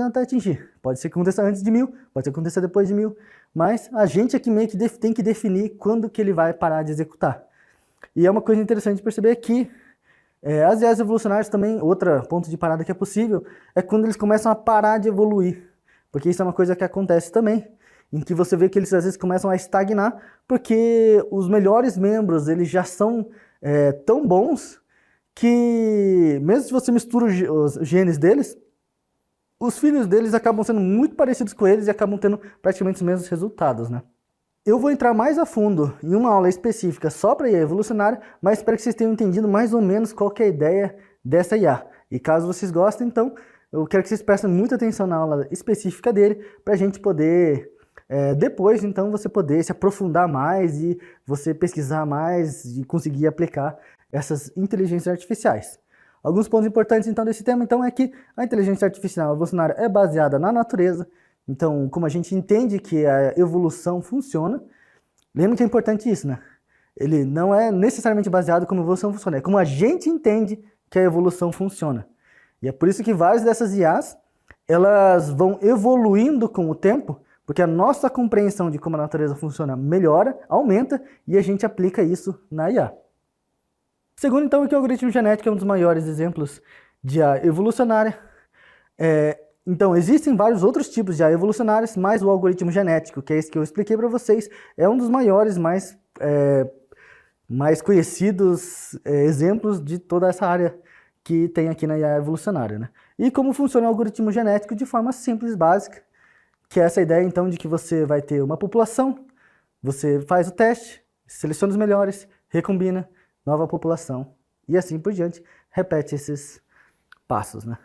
até atingir. Pode ser que aconteça antes de 1000, pode ser que aconteça depois de 1000, mas a gente aqui meio que tem que definir quando que ele vai parar de executar. E é uma coisa interessante de perceber que as IAs evolucionárias também, outro ponto de parada que é possível, é quando eles começam a parar de evoluir. Porque isso é uma coisa que acontece também, em que você vê que eles às vezes começam a estagnar, porque os melhores membros, eles já são tão bons, que mesmo se você mistura os genes deles, os filhos deles acabam sendo muito parecidos com eles e acabam tendo praticamente os mesmos resultados, né? Eu vou entrar mais a fundo em uma aula específica só para IA evolucionária, mas espero que vocês tenham entendido mais ou menos qual que é a ideia dessa IA. E caso vocês gostem, então, eu quero que vocês prestem muita atenção na aula específica dele, para a gente poder, depois, então, você poder se aprofundar mais e você pesquisar mais e conseguir aplicar essas inteligências artificiais. Alguns pontos importantes, então, desse tema, então, é que a inteligência artificial evolucionária é baseada na natureza. Então, como a gente entende que a evolução funciona, lembra que é importante isso, né? Ele não é necessariamente baseado como a evolução funciona, é como a gente entende que a evolução funciona. E é por isso que várias dessas IAs, elas vão evoluindo com o tempo, porque a nossa compreensão de como a natureza funciona melhora, aumenta, e a gente aplica isso na IA. Segundo, então, é que o algoritmo genético é um dos maiores exemplos de IA evolucionária. Então, existem vários outros tipos de IA evolucionárias, mas o algoritmo genético, que é esse que eu expliquei para vocês, é um dos maiores, mais conhecidos exemplos de toda essa área que tem aqui na IA evolucionária, né? E como funciona o algoritmo genético de forma simples, básica, que é essa ideia, então, de que você vai ter uma população, você faz o teste, seleciona os melhores, recombina, nova população, e assim por diante, repete esses passos, né?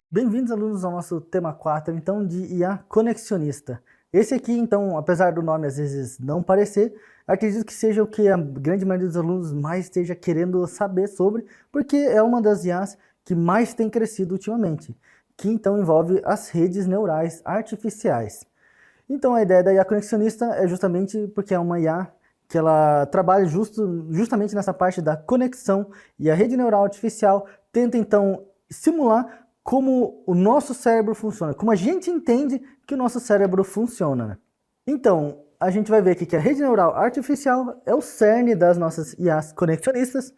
Bem-vindos, alunos, ao nosso tema 4, então, de IA conexionista. Esse aqui, então, apesar do nome às vezes não parecer, acredito que seja o que a grande maioria dos alunos mais esteja querendo saber sobre, porque é uma das IAs que mais tem crescido ultimamente, que então envolve as redes neurais artificiais. Então, a ideia da IA conexionista é justamente porque é uma IA que ela trabalha justamente nessa parte da conexão, e a rede neural artificial tenta, então, simular como o nosso cérebro funciona, como a gente entende que o nosso cérebro funciona, né? Então, a gente vai ver aqui que a rede neural artificial é o cerne das nossas IAs conexionistas,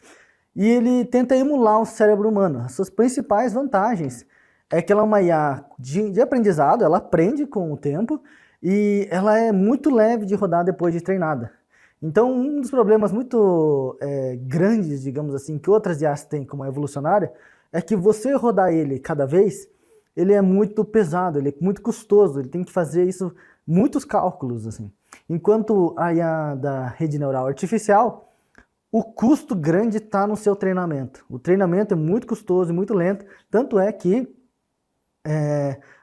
e ele tenta emular o cérebro humano. As suas principais vantagens é que ela é uma IA de aprendizado, ela aprende com o tempo, e ela é muito leve de rodar depois de treinada. Então, um dos problemas muito grandes, digamos assim, que outras IAs têm como a evolucionária, é que você rodar ele cada vez, ele é muito pesado, ele é muito custoso, ele tem que fazer isso, muitos cálculos, assim. Enquanto a IA da rede neural artificial, o custo grande está no seu treinamento. O treinamento é muito custoso e muito lento, tanto é que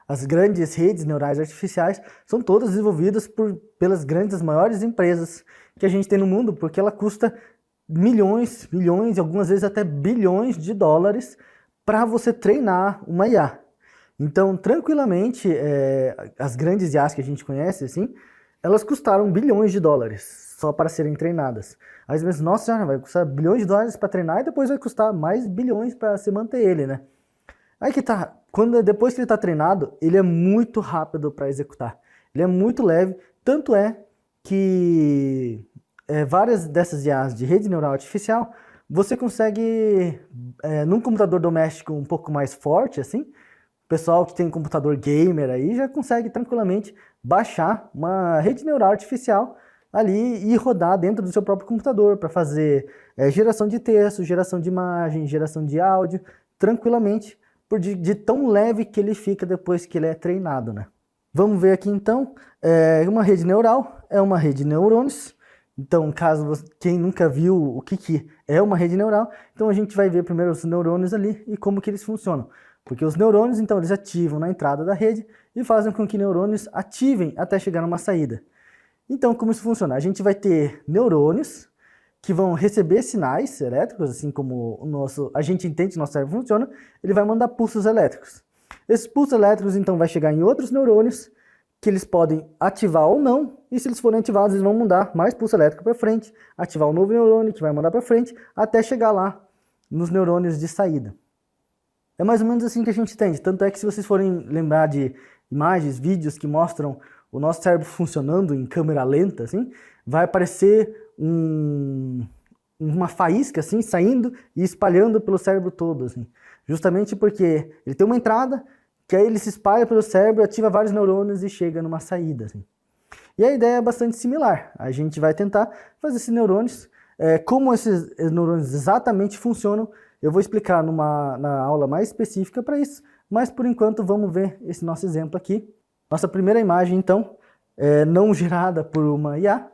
as grandes redes neurais artificiais são todas desenvolvidas pelas grandes, maiores empresas que a gente tem no mundo, porque ela custa milhões e algumas vezes até bilhões de dólares para você treinar uma IA. Então, tranquilamente, as grandes IAs que a gente conhece, assim, elas custaram bilhões de dólares só para serem treinadas. Às vezes, nossa senhora, vai custar bilhões de dólares para treinar e depois vai custar mais bilhões para se manter ele, né? Aí que tá, depois que ele está treinado, ele é muito rápido para executar. Ele é muito leve, tanto é que várias dessas IAs de rede neural artificial, você consegue, num computador doméstico um pouco mais forte, assim, o pessoal que tem computador gamer aí já consegue tranquilamente baixar uma rede neural artificial ali e rodar dentro do seu próprio computador para fazer geração de texto, geração de imagem, geração de áudio, tranquilamente, de tão leve que ele fica depois que ele é treinado, né? Vamos ver aqui então, uma rede neural é uma rede de neurônios. Então, quem nunca viu o que é uma rede neural, então a gente vai ver primeiro os neurônios ali e como que eles funcionam. Porque os neurônios, então, eles ativam na entrada da rede e fazem com que neurônios ativem até chegar numa saída. Então, como isso funciona? A gente vai ter neurônios que vão receber sinais elétricos, assim como a gente entende que o nosso cérebro funciona, ele vai mandar pulsos elétricos. Esses pulsos elétricos, então, vai chegar em outros neurônios, que eles podem ativar ou não, e se eles forem ativados, eles vão mandar mais pulso elétrico para frente, ativar um novo neurônio, que vai mandar para frente, até chegar lá nos neurônios de saída. É mais ou menos assim que a gente entende, tanto é que se vocês forem lembrar de imagens, vídeos que mostram o nosso cérebro funcionando em câmera lenta, assim, vai aparecer uma faísca assim, saindo e espalhando pelo cérebro todo, assim. Justamente porque ele tem uma entrada, que aí ele se espalha pelo cérebro, ativa vários neurônios e chega numa saída, assim. E a ideia é bastante similar. A gente vai tentar fazer esses neurônios, como esses neurônios exatamente funcionam, eu vou explicar na aula mais específica para isso, mas por enquanto vamos ver esse nosso exemplo aqui. Nossa primeira imagem, então, é não gerada por uma IA,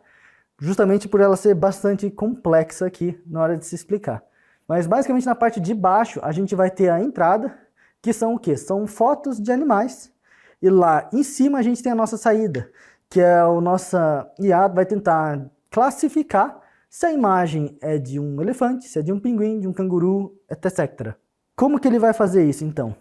justamente por ela ser bastante complexa aqui na hora de se explicar. Mas basicamente na parte de baixo a gente vai ter a entrada, que são o quê? São fotos de animais, e lá em cima a gente tem a nossa saída, que é a nossa IA vai tentar classificar se a imagem é de um elefante, se é de um pinguim, de um canguru, etc. Como que ele vai fazer isso, então?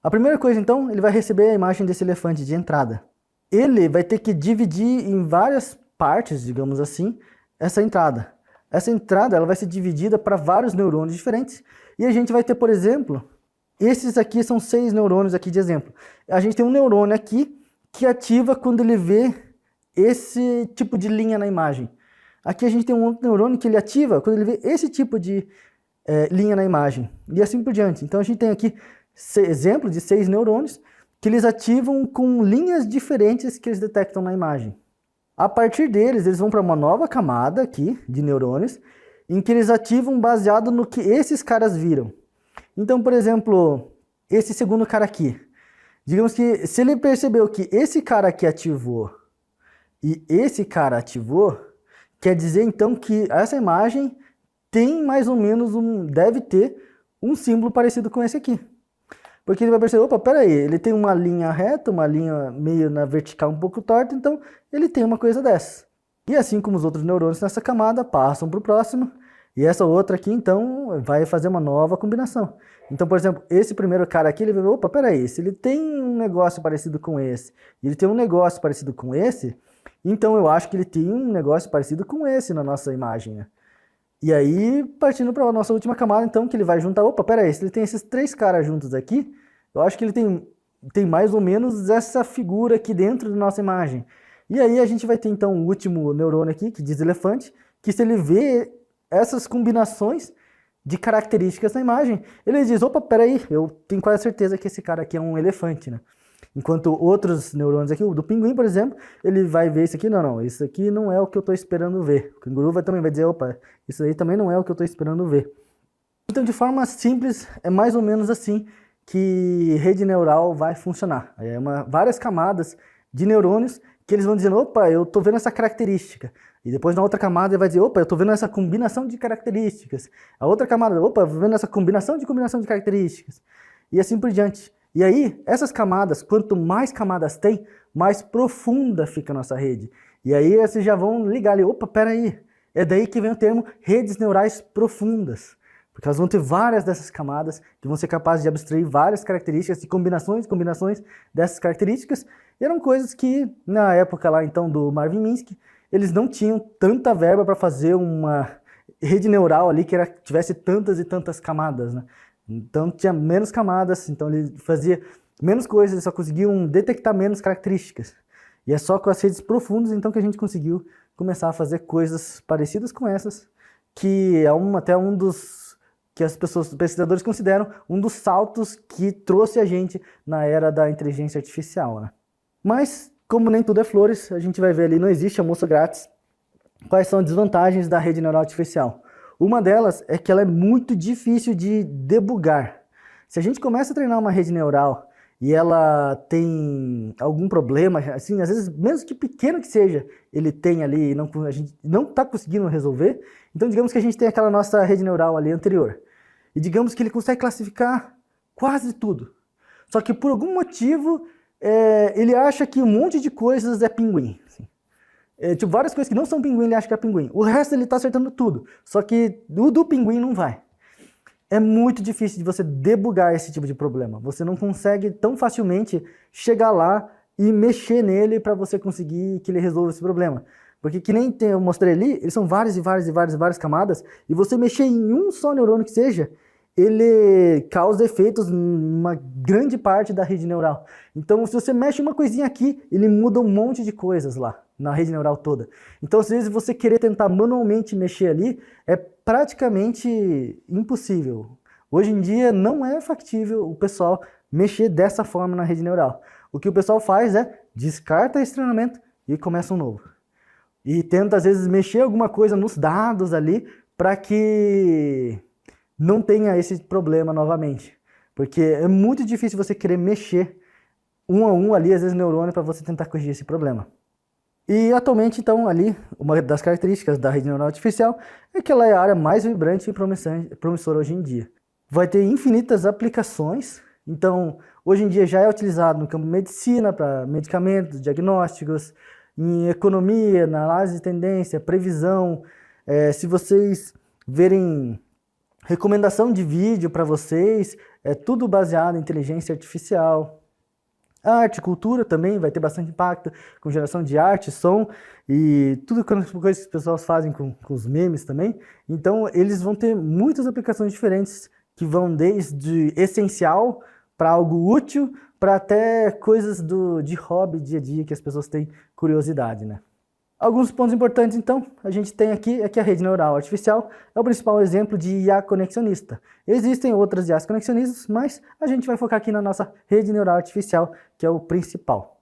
A primeira coisa, então, ele vai receber a imagem desse elefante de entrada. Ele vai ter que dividir em várias partes, digamos assim, essa entrada. Essa entrada ela vai ser dividida para vários neurônios diferentes. E a gente vai ter, por exemplo, esses aqui são 6 neurônios aqui de exemplo. A gente tem um neurônio aqui que ativa quando ele vê esse tipo de linha na imagem. Aqui a gente tem um outro neurônio que ele ativa quando ele vê esse tipo de linha na imagem. E assim por diante. Então a gente tem aqui exemplos de 6 neurônios que eles ativam com linhas diferentes que eles detectam na imagem. A partir deles, eles vão para uma nova camada aqui de neurônios, em que eles ativam baseado no que esses caras viram. Então, por exemplo, esse segundo cara aqui. Digamos que se ele percebeu que esse cara aqui ativou e esse cara ativou, quer dizer então que essa imagem tem mais ou menos deve ter um símbolo parecido com esse aqui. Porque ele vai perceber, opa, peraí, ele tem uma linha reta, uma linha meio na vertical um pouco torta, então ele tem uma coisa dessa. E assim como os outros neurônios nessa camada passam para o próximo, e essa outra aqui então vai fazer uma nova combinação. Então, por exemplo, esse primeiro cara aqui, ele vai ver, opa, peraí, se ele tem um negócio parecido com esse, e ele tem um negócio parecido com esse, então eu acho que ele tem um negócio parecido com esse na nossa imagem, né? E aí, partindo para a nossa última camada, então, que ele vai juntar, opa, peraí, se ele tem esses 3 caras juntos aqui, eu acho que ele tem mais ou menos essa figura aqui dentro da nossa imagem. E aí a gente vai ter, então, o último neurônio aqui, que diz elefante, que se ele vê essas combinações de características na imagem, ele diz, opa, peraí, eu tenho quase certeza que esse cara aqui é um elefante, né? Enquanto outros neurônios aqui, o do pinguim, por exemplo, ele vai ver isso aqui, não, isso aqui não é o que eu estou esperando ver. O canguru também vai dizer, opa, isso aí também não é o que eu estou esperando ver. Então, de forma simples, é mais ou menos assim que rede neural vai funcionar. Várias camadas de neurônios que eles vão dizendo, opa, eu estou vendo essa característica. E depois na outra camada ele vai dizer, opa, eu estou vendo essa combinação de características. A outra camada, opa, eu estou vendo essa combinação de características. E assim por diante. E aí, essas camadas, quanto mais camadas tem, mais profunda fica a nossa rede. E aí vocês já vão ligar ali, opa, peraí, é daí que vem o termo redes neurais profundas. Porque elas vão ter várias dessas camadas que vão ser capazes de abstrair várias características e combinações dessas características. E eram coisas que, na época lá então do Marvin Minsky, eles não tinham tanta verba para fazer uma rede neural ali que tivesse tantas e tantas camadas, né? Então tinha menos camadas, então ele fazia menos coisas, eles só conseguiam detectar menos características. E é só com as redes profundas então que a gente conseguiu começar a fazer coisas parecidas com essas, que é até um dos que os pesquisadores consideram um dos saltos que trouxe a gente na era da inteligência artificial, né? Mas, como nem tudo é flores, a gente vai ver ali, não existe almoço grátis. Quais são as desvantagens da rede neural artificial? Uma delas é que ela é muito difícil de debugar. Se a gente começa a treinar uma rede neural e ela tem algum problema, assim, às vezes, mesmo que pequeno que seja, ele tem ali e a gente não está conseguindo resolver, então digamos que a gente tem aquela nossa rede neural ali anterior. E digamos que ele consegue classificar quase tudo. Só que por algum motivo, ele acha que um monte de coisas é pinguim. Assim. Tipo, várias coisas que não são pinguim, ele acha que é pinguim. O resto ele tá acertando tudo. Só que o do pinguim não vai. É muito difícil de você debugar esse tipo de problema. Você não consegue tão facilmente chegar lá e mexer nele para você conseguir que ele resolva esse problema. Porque que nem eu mostrei ali, eles são várias e várias e várias e várias camadas, e você mexer em um só neurônio que seja, ele causa efeitos numa grande parte da rede neural. Então, se você mexe uma coisinha aqui, ele muda um monte de coisas lá, na rede neural toda. Então, às vezes, você querer tentar manualmente mexer ali, é praticamente impossível. Hoje em dia, não é factível o pessoal mexer dessa forma na rede neural. O que o pessoal faz é, descarta esse treinamento e começa um novo. E tenta, às vezes, mexer alguma coisa nos dados ali, para que não tenha esse problema novamente. Porque é muito difícil você querer mexer um a um ali, às vezes neurônio, para você tentar corrigir esse problema. E atualmente, então, ali, uma das características da rede neural artificial é que ela é a área mais vibrante e promissora hoje em dia. Vai ter infinitas aplicações, então, hoje em dia já é utilizado no campo de medicina, para medicamentos, diagnósticos, em economia, na análise de tendência, previsão. Se vocês verem recomendação de vídeo para vocês, é tudo baseado em inteligência artificial. Arte, cultura também vai ter bastante impacto, com geração de arte, som e tudo coisas que as pessoas fazem com os memes também. Então eles vão ter muitas aplicações diferentes que vão desde essencial para algo útil, para até coisas de hobby, dia a dia, que as pessoas têm curiosidade, né? Alguns pontos importantes, então, a gente tem aqui é que a rede neural artificial é o principal exemplo de IA conexionista. Existem outras IAs conexionistas, mas a gente vai focar aqui na nossa rede neural artificial, que é o principal.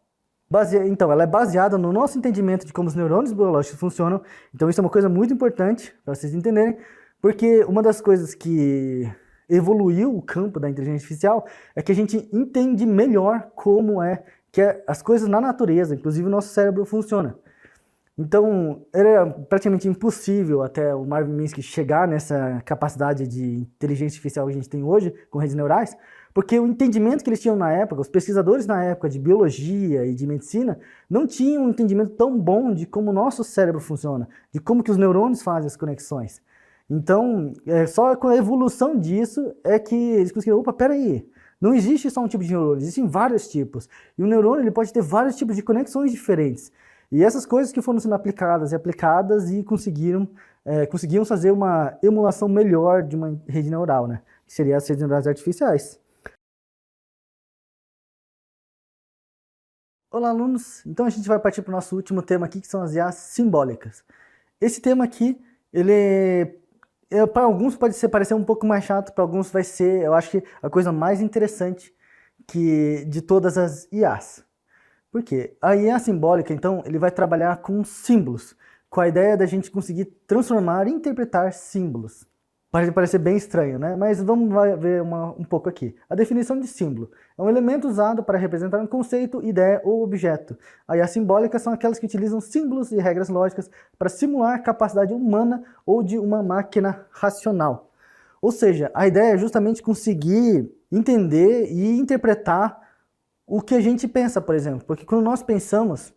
Então, ela é baseada no nosso entendimento de como os neurônios biológicos funcionam. Então, isso é uma coisa muito importante para vocês entenderem, porque uma das coisas que evoluiu o campo da inteligência artificial é que a gente entende melhor como é que as coisas na natureza, inclusive o nosso cérebro, funciona. Então, era praticamente impossível até o Marvin Minsky chegar nessa capacidade de inteligência artificial que a gente tem hoje, com redes neurais, porque o entendimento que eles tinham na época, os pesquisadores na época de biologia e de medicina, não tinham um entendimento tão bom de como o nosso cérebro funciona, de como que os neurônios fazem as conexões. Então, só com a evolução disso é que eles conseguiram, opa, peraí, não existe só um tipo de neurônio, existem vários tipos. E o neurônio ele pode ter vários tipos de conexões diferentes. E essas coisas que foram sendo aplicadas e conseguiram fazer uma emulação melhor de uma rede neural, né? Que seria as redes neurais artificiais. Olá, alunos! Então a gente vai partir para o nosso último tema aqui, que são as IAs simbólicas. Esse tema aqui, para alguns pode parecer um pouco mais chato, para alguns vai ser, eu acho que a coisa mais interessante de todas as IAs. Por quê? A IA simbólica, então, ele vai trabalhar com símbolos, com a ideia da gente conseguir transformar e interpretar símbolos. Pode parecer bem estranho, né? Mas vamos ver um pouco aqui. A definição de símbolo é um elemento usado para representar um conceito, ideia ou objeto. A IA simbólica são aquelas que utilizam símbolos e regras lógicas para simular a capacidade humana ou de uma máquina racional. Ou seja, a ideia é justamente conseguir entender e interpretar o que a gente pensa, por exemplo, porque quando nós pensamos,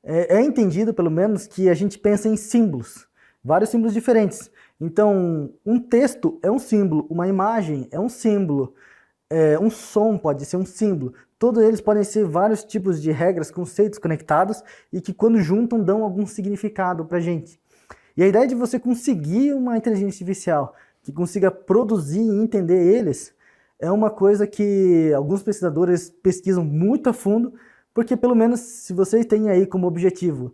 é entendido pelo menos que a gente pensa em símbolos, vários símbolos diferentes. Então, um texto é um símbolo, uma imagem é um símbolo, um som pode ser um símbolo. Todos eles podem ser vários tipos de regras, conceitos conectados e que quando juntam dão algum significado pra gente. E a ideia de você conseguir uma inteligência artificial que consiga produzir e entender eles é uma coisa que alguns pesquisadores pesquisam muito a fundo, porque pelo menos se você tem aí como objetivo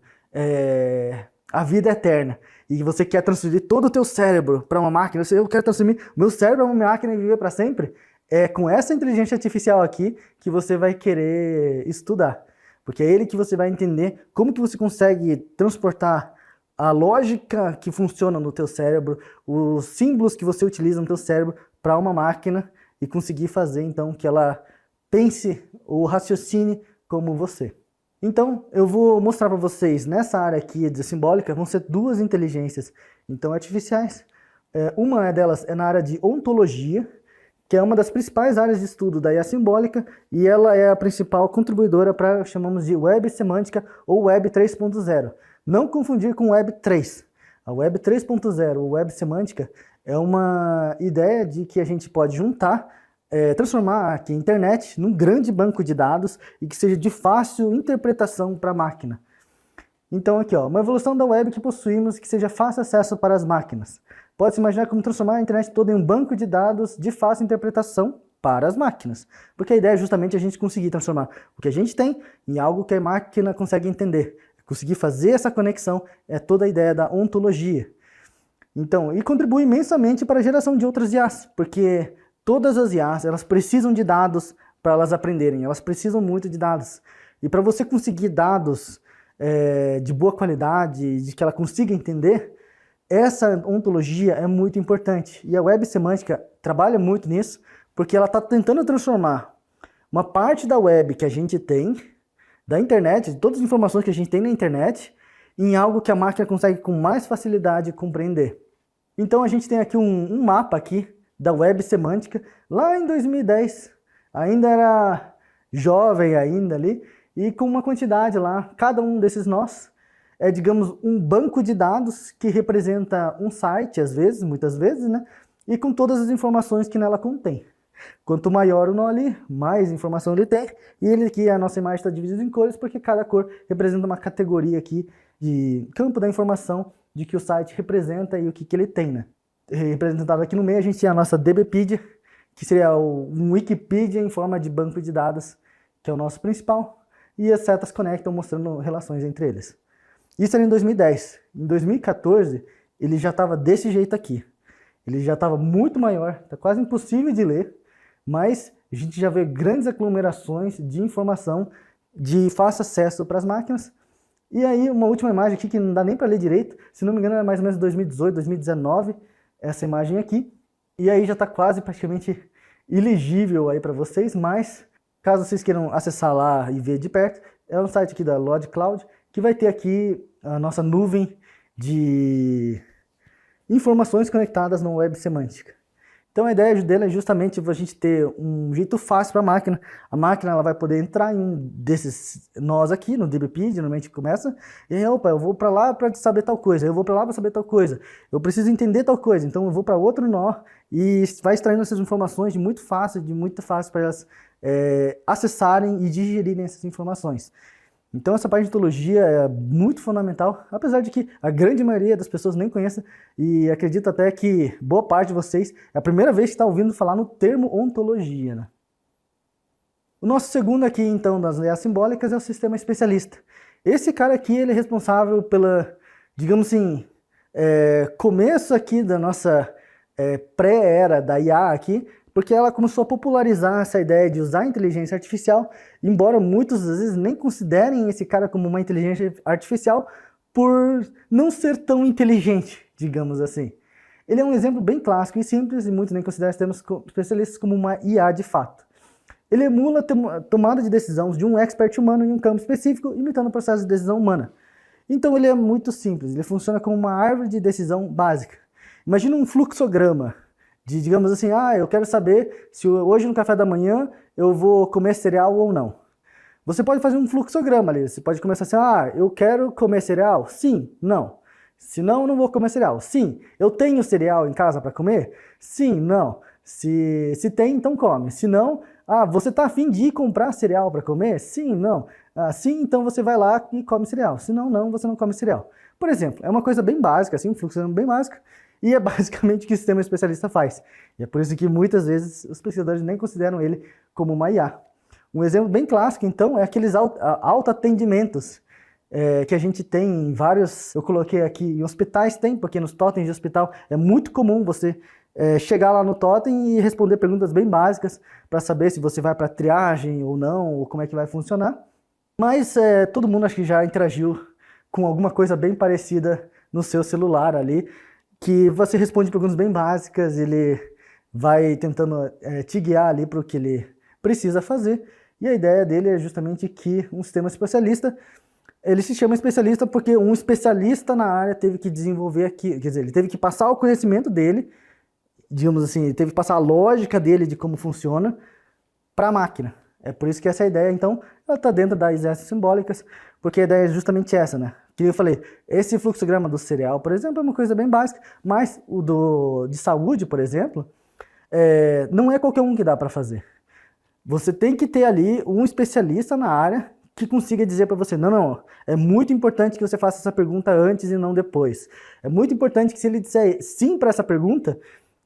a vida eterna, e você quer transferir todo o teu cérebro para uma máquina, eu quero transferir meu cérebro para uma máquina e viver para sempre, é com essa inteligência artificial aqui que você vai querer estudar. Porque é ele que você vai entender como que você consegue transportar a lógica que funciona no teu cérebro, os símbolos que você utiliza no teu cérebro para uma máquina, e conseguir fazer, então, que ela pense ou raciocine como você. Então, eu vou mostrar para vocês, nessa área aqui de simbólica, vão ser duas inteligências, então, artificiais. Uma delas é na área de ontologia, que é uma das principais áreas de estudo da IA simbólica, e ela é a principal contribuidora para, chamamos de web semântica ou web 3.0. Não confundir com Web 3. A Web 3.0, ou Web Semântica, é uma ideia de que a gente pode juntar, transformar aqui a internet num grande banco de dados e que seja de fácil interpretação para a máquina. Então aqui, ó, uma evolução da web que possuímos que seja fácil acesso para as máquinas. Pode-se imaginar como transformar a internet toda em um banco de dados de fácil interpretação para as máquinas. Porque a ideia é justamente a gente conseguir transformar o que a gente tem em algo que a máquina consegue entender. Conseguir fazer essa conexão é toda a ideia da ontologia. Então, e contribui imensamente para a geração de outras IAs, porque todas as IAs, elas precisam de dados para elas aprenderem, elas precisam muito de dados. E para você conseguir dados de boa qualidade, de que ela consiga entender, essa ontologia é muito importante. E a web semântica trabalha muito nisso, porque ela está tentando transformar uma parte da web que a gente tem, da internet, de todas as informações que a gente tem na internet, em algo que a máquina consegue com mais facilidade compreender. Então a gente tem aqui um mapa aqui da web semântica, lá em 2010, ainda era jovem ainda ali, e com uma quantidade lá, cada um desses nós é, digamos, um banco de dados que representa um site, às vezes, muitas vezes, né? E com todas as informações que nela contém. Quanto maior o nó ali, mais informação ele tem. E ele aqui, a nossa imagem está dividida em cores, porque cada cor representa uma categoria aqui de campo da informação de que o site representa e o que ele tem, né? Representado aqui no meio a gente tem a nossa DBpedia, que seria um Wikipedia em forma de banco de dados, que é o nosso principal. E as setas conectam mostrando relações entre eles. Isso era em 2010. Em 2014, ele já estava desse jeito aqui. Ele já estava muito maior, está quase impossível de ler, mas a gente já vê grandes aglomerações de informação de fácil acesso para as máquinas. E aí, uma última imagem aqui que não dá nem para ler direito, se não me engano é mais ou menos 2018, 2019, essa imagem aqui. E aí já está quase praticamente ilegível aí para vocês, mas caso vocês queiram acessar lá e ver de perto, é um site aqui da Lod Cloud, que vai ter aqui a nossa nuvem de informações conectadas na web semântica. Então a ideia dele é justamente a gente ter um jeito fácil para a máquina. A máquina ela vai poder entrar em um desses nós aqui, no DBpedia, normalmente começa, e aí, opa, eu vou para lá para saber tal coisa, eu vou para lá para saber tal coisa, eu preciso entender tal coisa, então eu vou para outro nó e vai extraindo essas informações de muito fácil para elas acessarem e digerirem essas informações. Então essa parte de ontologia é muito fundamental, apesar de que a grande maioria das pessoas nem conhece e acredito até que boa parte de vocês é a primeira vez que está ouvindo falar no termo ontologia, né? O nosso segundo aqui, então, das IAs simbólicas é o sistema especialista. Esse cara aqui, ele é responsável pela, digamos assim, começo aqui da nossa pré-era da IA aqui, porque ela começou a popularizar essa ideia de usar a inteligência artificial, embora muitos às vezes nem considerem esse cara como uma inteligência artificial por não ser tão inteligente, digamos assim. Ele é um exemplo bem clássico e simples, e muitos nem consideram os termos especialistas como uma IA de fato. Ele emula a tomada de decisões de um expert humano em um campo específico, imitando o processo de decisão humana. Então ele é muito simples, ele funciona como uma árvore de decisão básica. Imagina um fluxograma. Digamos assim, eu quero saber se hoje no café da manhã eu vou comer cereal ou não. Você pode fazer um fluxograma ali, você pode começar assim, eu quero comer cereal? Sim, não. Se não, não vou comer cereal. Sim, eu tenho cereal em casa para comer? Sim, não. Se tem, então come. Se não, você está afim de ir comprar cereal para comer? Sim, não. Sim, então você vai lá e come cereal. Se não, não, você não come cereal. Por exemplo, é uma coisa bem básica, assim, um fluxograma bem básico. E é basicamente o que o sistema especialista faz. E é por isso que muitas vezes os pesquisadores nem consideram ele como uma IA. Um exemplo bem clássico, então, é aqueles autoatendimentos que a gente tem em vários... Eu coloquei aqui, em hospitais tem, porque nos totens de hospital é muito comum você chegar lá no totem e responder perguntas bem básicas para saber se você vai para triagem ou não, ou como é que vai funcionar. Mas todo mundo acho que já interagiu com alguma coisa bem parecida no seu celular ali, que você responde perguntas bem básicas, ele vai tentando te guiar ali para o que ele precisa fazer. E a ideia dele é justamente que um sistema especialista, ele se chama especialista porque um especialista na área teve que desenvolver aqui, quer dizer, ele teve que passar o conhecimento dele, digamos assim, ele teve que passar a lógica dele de como funciona para a máquina. É por isso que essa ideia, então, ela está dentro das IAs simbólicas, porque a ideia é justamente essa, né? Que eu falei, esse fluxograma do cereal, por exemplo, é uma coisa bem básica, mas o de saúde, por exemplo, não é qualquer um que dá para fazer. Você tem que ter ali um especialista na área que consiga dizer para você, não, é muito importante que você faça essa pergunta antes e não depois. É muito importante que se ele disser sim para essa pergunta,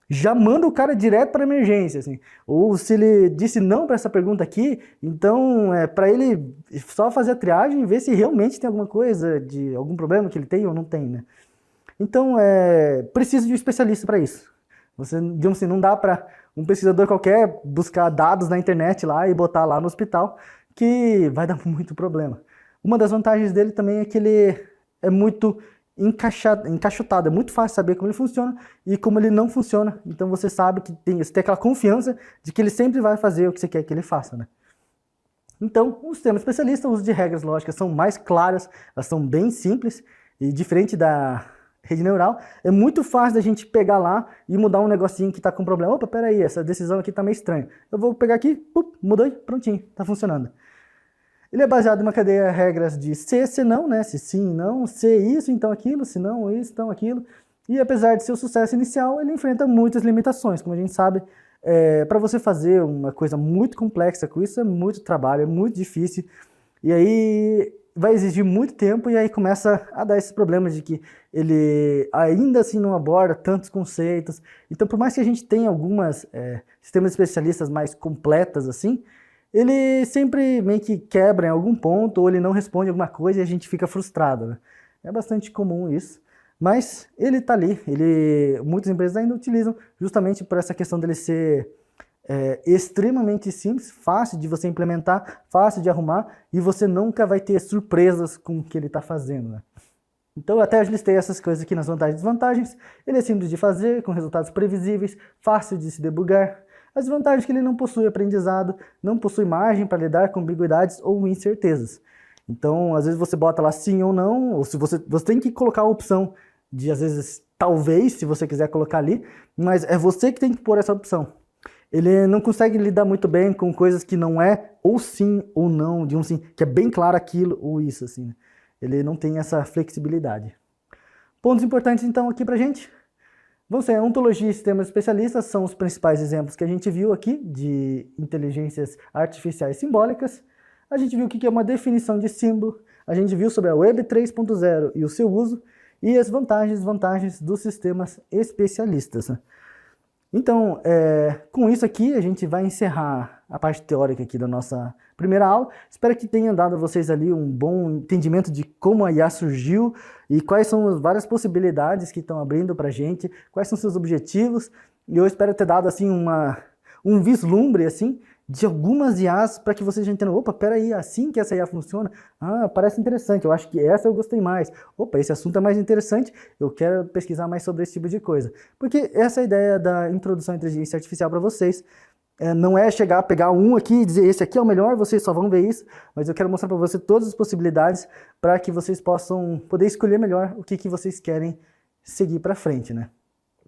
já manda o cara direto para emergência, assim. Ou se ele disse não para essa pergunta aqui, então para ele só fazer a triagem e ver se realmente tem alguma coisa, algum problema que ele tem ou não tem, né? Então, precisa de um especialista para isso. Você, digamos assim, não dá para um pesquisador qualquer buscar dados na internet lá e botar lá no hospital, que vai dar muito problema. Uma das vantagens dele também é que ele é muito encaixotado, é muito fácil saber como ele funciona e como ele não funciona. Então você sabe que você tem aquela confiança de que ele sempre vai fazer o que você quer que ele faça, né? Então, o sistema especialista, o uso de regras lógicas são mais claras, elas são bem simples e diferente da rede neural, é muito fácil da gente pegar lá e mudar um negocinho que está com problema. Opa, peraí, essa decisão aqui está meio estranha. Eu vou pegar aqui, mudou, prontinho, está funcionando. Ele é baseado em uma cadeia de regras de se não, né? Se sim, não, se isso, então aquilo, se não, isso, então aquilo. E apesar de ser o sucesso inicial, ele enfrenta muitas limitações. Como a gente sabe, para você fazer uma coisa muito complexa com isso, é muito trabalho, é muito difícil. E aí vai exigir muito tempo e aí começa a dar esses problemas de que ele ainda assim não aborda tantos conceitos. Então, por mais que a gente tenha algumas sistemas especialistas mais completas assim, ele sempre meio que quebra em algum ponto ou ele não responde alguma coisa e a gente fica frustrado, né? É bastante comum isso, mas ele está ali. Muitas empresas ainda utilizam justamente por essa questão dele ser extremamente simples, fácil de você implementar, fácil de arrumar e você nunca vai ter surpresas com o que ele está fazendo, né? Então eu até listei essas coisas aqui nas vantagens e desvantagens. Ele é simples de fazer, com resultados previsíveis, fácil de se debugar. As vantagens é que ele não possui aprendizado, não possui margem para lidar com ambiguidades ou incertezas. Então, às vezes você bota lá sim ou não, ou se você tem que colocar a opção de, às vezes, talvez, se você quiser colocar ali, mas é você que tem que pôr essa opção. Ele não consegue lidar muito bem com coisas que não é ou sim ou não, de um sim, que é bem claro aquilo ou isso, assim. Ele não tem essa flexibilidade. Pontos importantes, então, aqui pra gente. Vão ser ontologia e sistemas especialistas, são os principais exemplos que a gente viu aqui de inteligências artificiais simbólicas. A gente viu o que é uma definição de símbolo, a gente viu sobre a Web 3.0 e o seu uso, e as vantagens e desvantagens dos sistemas especialistas. Então, com isso aqui, a gente vai encerrar a parte teórica aqui da nossa primeira aula. Espero que tenha dado a vocês ali um bom entendimento de como a IA surgiu e quais são as várias possibilidades que estão abrindo para a gente, quais são seus objetivos. E eu espero ter dado assim um vislumbre assim, de algumas IAs para que vocês já entendam, opa, peraí, assim que essa IA funciona? Ah, parece interessante, eu acho que essa eu gostei mais. Opa, esse assunto é mais interessante, eu quero pesquisar mais sobre esse tipo de coisa. Porque essa é a ideia da introdução à inteligência artificial para vocês. Não é chegar, pegar um aqui e dizer, esse aqui é o melhor, vocês só vão ver isso, mas eu quero mostrar para você todas as possibilidades para que vocês possam poder escolher melhor o que vocês querem seguir para frente, né?